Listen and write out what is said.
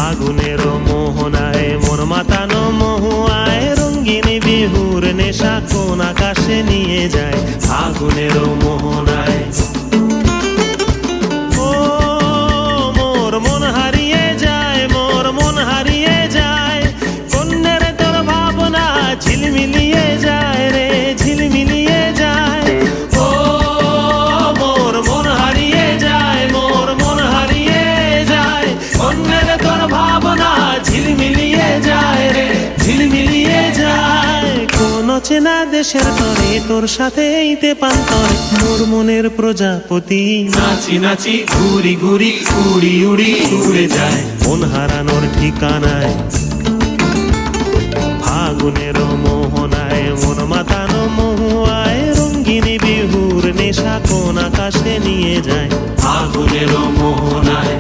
ফাগুনের মোহনায় মন মাতানো মহুয়ায় রঙিন বিহুর নেশা কোন আকাশে নিয়ে যায় ফাগুনের মোহনায়। ও মোর মন হারিয়ে যায়, মোর মন হারিয়ে যায়, কন্যের তোর ভাবনা ঝিলমিলিয়ে যায় রে ঝিলমিলিয়ে যায়। ও মোর মন হারিয়ে যায়, মোর মন হারিয়ে যায়, কন্যের তোর ভাবনা ঝিলমিলিয়ে যায় রে ঝিলমিলিয়ে যায়। কোন চেনা দেশের তরে তোর সাথে এইতে পান্তরে মোর মনের প্রজাপতি নাচি নাচি ঘুরি ঘুরি উড়ি উড়ি উড়ে যায় মন হারানোর ঠিকানায়। ফাগুনের মোহনায় মন মাতানো মহুয়ায় রঙিন বিহুর নেশা কোন আকাশে নিয়ে যায় ফাগুনের মোহনায়।